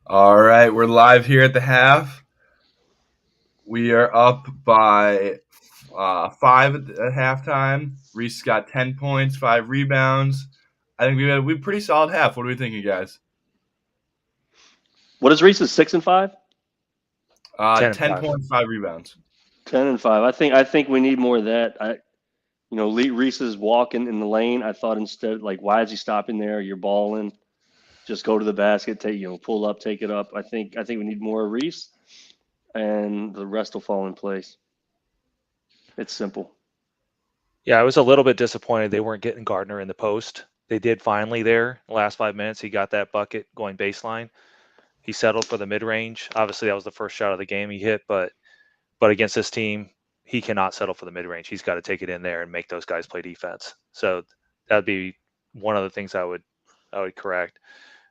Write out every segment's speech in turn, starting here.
All right, we're live here at the half. We are up by 5 at halftime. Reese got 10 points, 5 rebounds. I think we had a pretty solid half. What are we thinking, guys? What is Reese's 6-5? 10 and 10 5. points, 5 rebounds. 10-5. I think we need more of that. Reese's walking in the lane. I thought instead, like, why is he stopping there? You're balling. Just go to the basket, pull up, take it up. I think we need more of Reese, and the rest will fall in place. It's simple. Yeah, I was a little bit disappointed they weren't getting Gardner in the post. They did finally there. The last 5 minutes, he got that bucket going baseline. He settled for the mid range. Obviously, that was the first shot of the game he hit, but against this team, he cannot settle for the mid range. He's got to take it in there and make those guys play defense. So that'd be one of the things I would correct.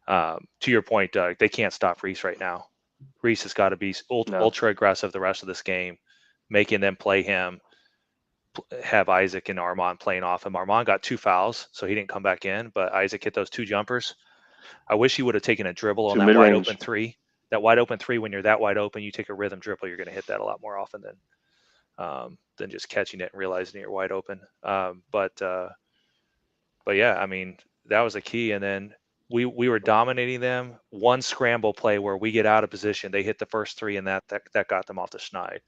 To your point, Doug, they can't stop Reese right now. Reese has got to be No. ultra aggressive the rest of this game, making them play him. Have Isaac and Armand playing off him. Armand got 2 fouls, so he didn't come back in, but Isaac hit those 2 jumpers. I wish he would have taken a dribble on To that wide mid-range. open three. That wide open three, when you're that wide open, you take a rhythm dribble, you're going to hit that a lot more often than just catching it and realizing you're wide open. But yeah, I mean, that was a key. And then we were dominating them. One scramble play where we get out of position, they hit the first three, and that got them off the schneid.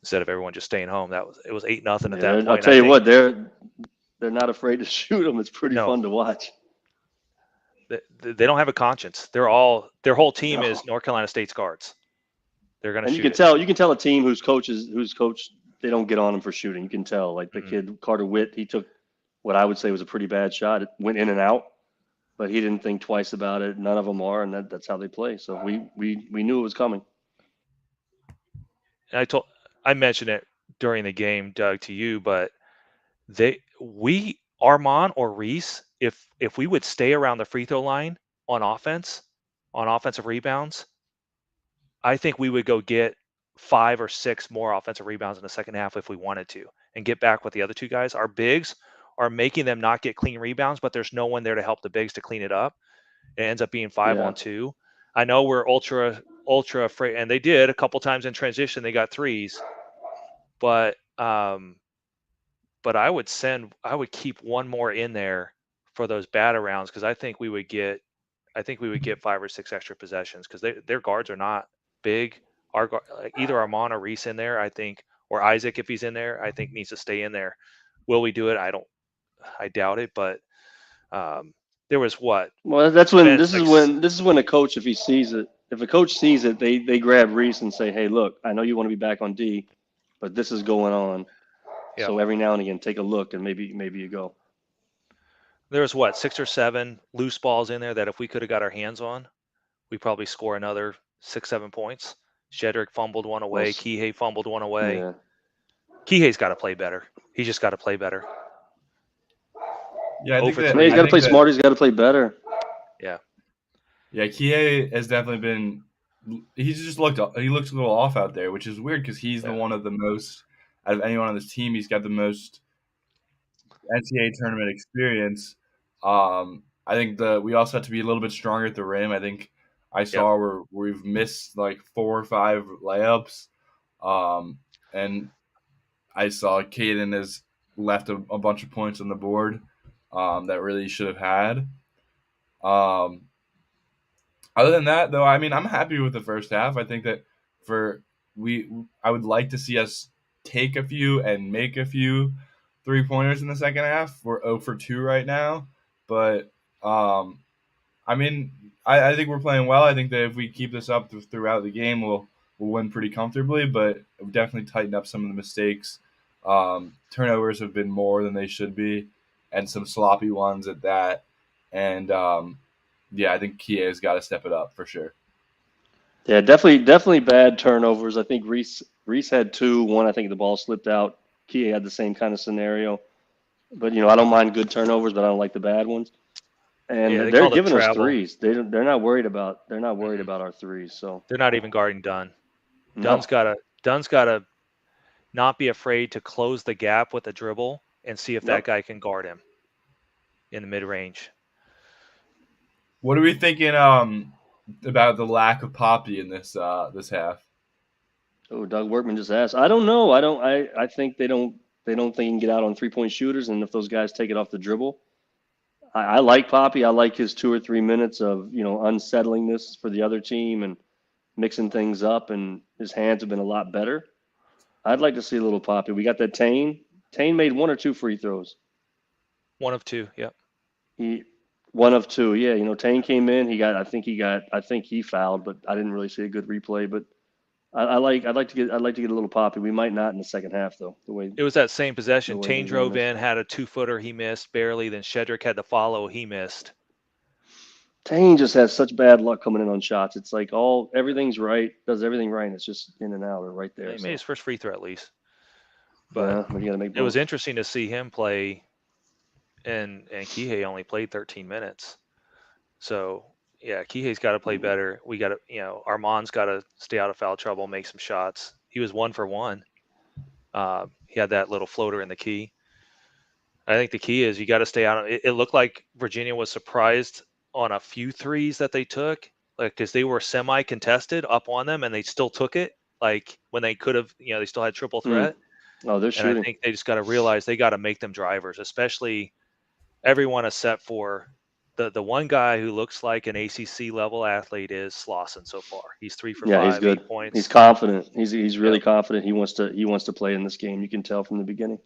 Instead of everyone just staying home, it was 8-0 at that I'll point. tell you what, they're not afraid to shoot them. It's pretty No. fun to watch. They don't have a conscience. Their whole team No. is North Carolina State's guards. They're going to And shoot you can tell a team whose coach they don't get on him for shooting. You can tell, like the kid Carter Witt, he took what I would say was a pretty bad shot. It went in and out, but he didn't think twice about it. None of them are, and that's how they play. So we knew it was coming. And I mentioned it during the game, Doug, to you, but Armand or Reese, if we would stay around the free throw line on offense, on offensive rebounds, I think we would go get 5 or 6 more offensive rebounds in the second half if we wanted to, and get back with the other two guys. Our bigs are making them not get clean rebounds, but there's no one there to help the bigs to clean it up. It ends up being 5-on-2. I know we're ultra afraid, and they did a couple times in transition. They got threes, but I would keep one more in there for those bat arounds, because I think we would get 5 or 6 extra possessions, because their guards are not big. Either Armand or Reese in there, I think, or Isaac, if he's in there, I think needs to stay in there. Will we do it? I doubt it, but there was what? Well, this is when a coach, if a coach sees it, they grab Reese and say, hey, look, I know you want to be back on D, but this is going on. Yep. So every now and again, take a look, and maybe you go. There was what, 6 or 7 loose balls in there that if we could have got our hands on, we probably score another 6-7 points. Shedrick fumbled one away. Well, Kihei fumbled one away. Yeah. Kihei's got to play better. He's just got to play better. Yeah, I think that, He's got to play smarter. He's got to play better. Yeah. Yeah, Kie has definitely been. He looks a little off out there, which is weird because he's the one of the most out of anyone on this team. He's got the most NCAA tournament experience. I think we also have to be a little bit stronger at the rim. I think I saw where we've missed like 4 or 5 layups, and I saw Caden has left a bunch of points on the board that really should have had. Other than that, though, I mean, I'm happy with the first half. I think that I would like to see us take a few and make a few 3-pointers in the second half. We're 0 for 2 right now, but I mean, I think we're playing well. I think that if we keep this up throughout the game, we'll win pretty comfortably. But we've definitely tightened up some of the mistakes. Turnovers have been more than they should be, and some sloppy ones at that. And yeah, I think Kia has got to step it up for sure. Yeah, definitely bad turnovers. I think Reese had 2. One, I think the ball slipped out. Kia had the same kind of scenario. But I don't mind good turnovers, but I don't like the bad ones. And they're giving us threes. They're not worried about our threes. So they're not even guarding Dunn. No. Dunn's gotta not be afraid to close the gap with a dribble and see if that guy can guard him in the mid range. What are we thinking about the lack of Poppy in this this half. Oh, Doug Workman just asked. I don't know. I think they don't think he can get out on 3-point shooters, and if those guys take it off the dribble, I like Poppy. I like his 2 or 3 minutes of unsettlingness for the other team and mixing things up, and his hands have been a lot better. I'd like to see a little Poppy. We got that Tane. Tane made 1 or 2 free throws. 1 of 2. Yep. He 1 of 2. Yeah, Tane came in. I think he fouled, but I didn't really see a good replay. But I'd like to get a little Poppy. We might not in the second half though. It was that same possession. way Tane they're doing drove this. in, had a 2-footer, he missed barely. Then Shedrick had to follow, he missed. Tane just has such bad luck coming in on shots. It's like everything's right, does everything right, and it's just in and out or right there. He made his first free throw at least. But But you got to make it was both. interesting to see him play, and Kihei only played 13 minutes. So yeah, Kihei's got to play better. We got to, Armand's got to stay out of foul trouble, make some shots. He was 1 for 1. He had that little floater in the key. I think the key is you got to stay out. It looked like Virginia was surprised on a few threes that they took, like because they were semi-contested up on them and they still took it. Like when they could have, they still had triple threat. Oh, they're And I shooting. think they just got to realize they got to make them drivers, especially everyone except for the one guy who looks like an ACC level athlete is Slauson so far. He's 3 for 5, He's good. 8 points. He's confident. He's really Yep. confident. He wants to play in this game. You can tell from the beginning.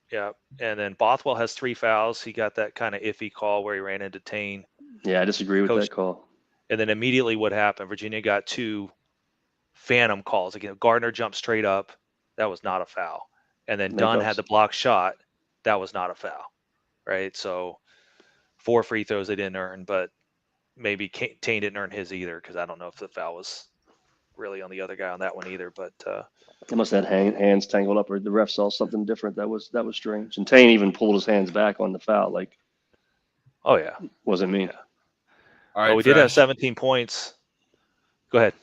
Yeah. And then Bothwell has 3 fouls. He got that kind of iffy call where he ran into Tane. Yeah, I disagree with that call. And then immediately what happened? Virginia got 2 phantom calls. Again, Gardner jumped straight up. That was not a foul. And then Dunn had the block shot. That was not a foul. Right? So 4 free throws they didn't earn, but maybe Tane didn't earn his either because I don't know if the foul was really on the other guy on that one either. But they must have had hands tangled up, or the ref saw something different. That was strange. And Tane even pulled his hands back on the foul. Like, oh yeah, wasn't me. Yeah. All right, we did have 17 points. Go ahead.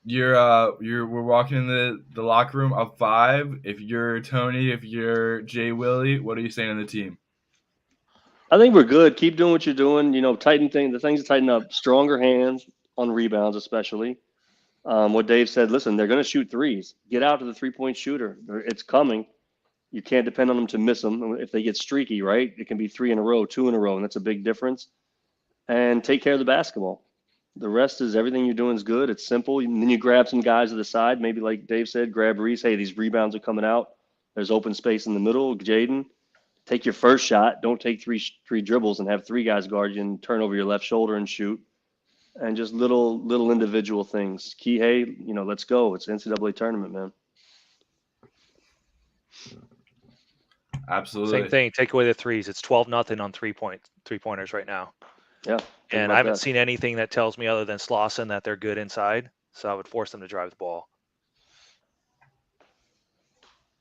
We're walking in the locker room up 5. If you're Tony, if you're Jay Willie, what are you saying to the team? I think we're good. Keep doing what you're doing. Tighten the things to tighten up. Stronger hands on rebounds, especially. What Dave said. Listen, they're going to shoot threes. Get out to the 3-point shooter. It's coming. You can't depend on them to miss them. If they get streaky, right? It can be 3 in a row, 2 in a row, and that's a big difference. And take care of the basketball. The rest is everything you're doing is good. It's simple. And then you grab some guys to the side. Maybe like Dave said, grab Reese. Hey, these rebounds are coming out. There's open space in the middle. Jaden, take your first shot. Don't take three dribbles and have 3 guys guard you and turn over your left shoulder and shoot. And just little individual things. Kihei, let's go. It's NCAA tournament, man. Absolutely. Same thing. Take away the threes. It's 12-0 on 3-pointers right now. Yeah. And I haven't seen anything that tells me other than Slauson that they're good inside. So I would force them to drive the ball.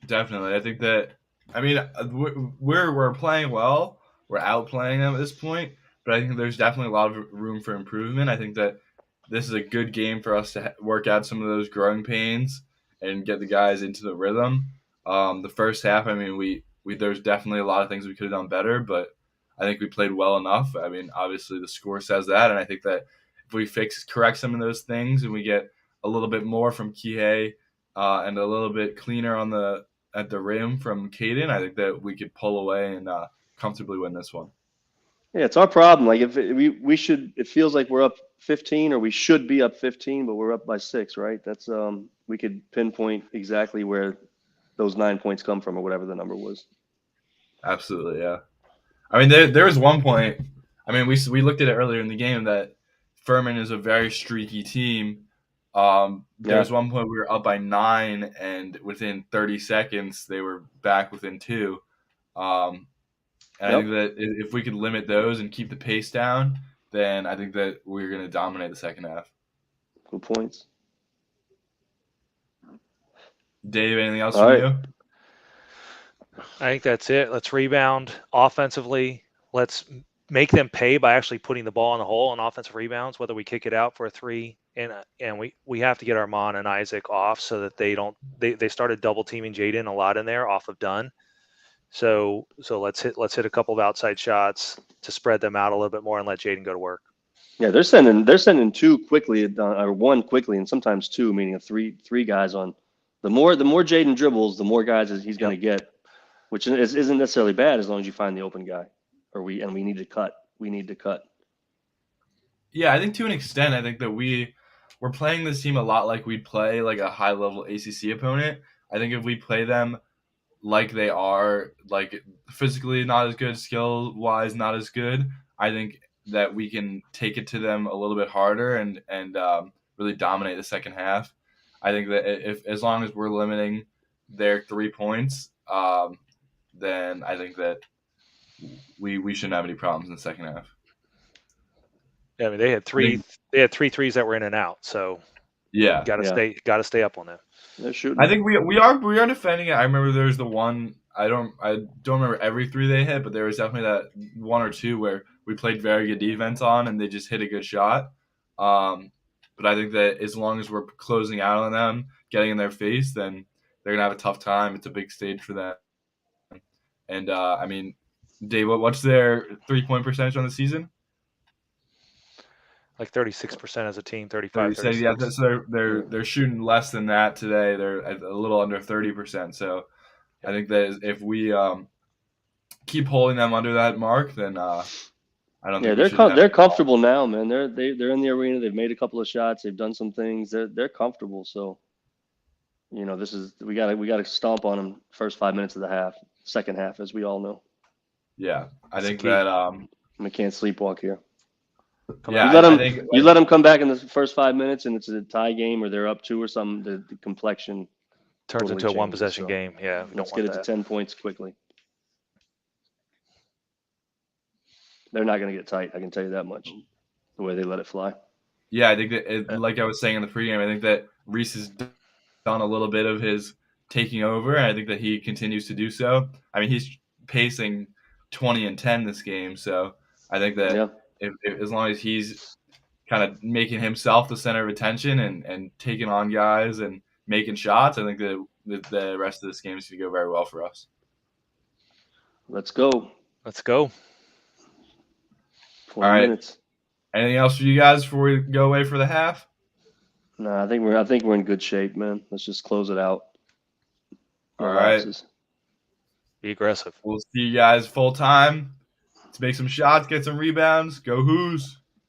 Definitely. I think that, we're playing well. We're outplaying them at this point. But I think there's definitely a lot of room for improvement. I think that this is a good game for us to work out some of those growing pains and get the guys into the rhythm. The first half, we there's definitely a lot of things we could have done better, but I think we played well enough. Obviously the score says that, and I think that if we correct some of those things and we get a little bit more from Kihei and a little bit cleaner at the rim from Caden, I think that we could pull away and comfortably win this one. Yeah, it's our problem. Like if we should, it feels like we're up 15, or we should be up 15, but we're up by 6, right? That's we could pinpoint exactly where those 9 points come from, or whatever the number was. Absolutely, yeah. There was one point. We looked at it earlier in the game that Furman is a very streaky team. There was one point we were up by 9, and within 30 seconds they were back within 2. And I think that if we could limit those and keep the pace down, then I think that we're going to dominate the second half. Good points. Dave, anything else from you? I think that's it. Let's rebound offensively. Let's make them pay by actually putting the ball in the hole on offensive rebounds, whether we kick it out for a 3. And we have to get Armand and Isaac off so that they started double teaming Jaden a lot in there off of Dunn. So let's hit a couple of outside shots to spread them out a little bit more and let Jaden go to work. Yeah, they're sending two quickly or one quickly, and sometimes two, meaning three guys on. The more Jaden dribbles, the more guys he's going to get, which isn't necessarily bad as long as you find the open guy. We need to cut. We need to cut. Yeah, I think to an extent, I think that we're playing this team a lot like we'd play like a high level ACC opponent. I think if we play them like they are, like physically not as good, skill wise not as good, I think that we can take it to them a little bit harder and really dominate the second half. I think that if as long as we're limiting their 3 points, then I think that we shouldn't have any problems in the second half. Yeah, I mean, they had three threes that were in and out, so Yeah, got to stay up on that. They're shooting. I think we are defending it. I remember there was the one I don't remember every three they hit, but there was definitely that one or two where we played very good defense on and they just hit a good shot. But I think that as long as we're closing out on them, getting in their face, then they're gonna have a tough time. It's a big stage for them. And I mean, Dave, what's their 3-point percentage on the season? Like 36% as a team, 35, 36. Yeah, 36. so they're shooting less than that today. They're a little under 30%. So I think that if we keep holding them under that mark, then I don't think they're comfortable now, man. They're in the arena. They've made a couple of shots. They've done some things. They're comfortable. So, this is we got to stomp on them first 5 minutes of the half, second half, as we all know. Yeah, I think that we can't sleepwalk here. Yeah, you let them come back in the first 5 minutes, and it's a tie game, or they're up 2 or something. The complexion turns totally into a changes, one-possession game. Yeah, let's get it to 10 points quickly. They're not going to get tight. I can tell you that much. The way they let it fly. Yeah, I think that, like I was saying in the pregame, I think that Reese has done a little bit of his taking over, and I think that he continues to do so. I mean, he's pacing 20 and 10 this game, so I think that if as long as he's kind of making himself the center of attention and taking on guys and making shots, I think that the rest of this game is going to go very well for us. Let's go. 20 minutes. Anything else for you guys before we go away for the half? No, I think we're in good shape, man. Let's just close it out. All right. Be aggressive. We'll see you guys full time. Let's make some shots, get some rebounds. Go Hoos.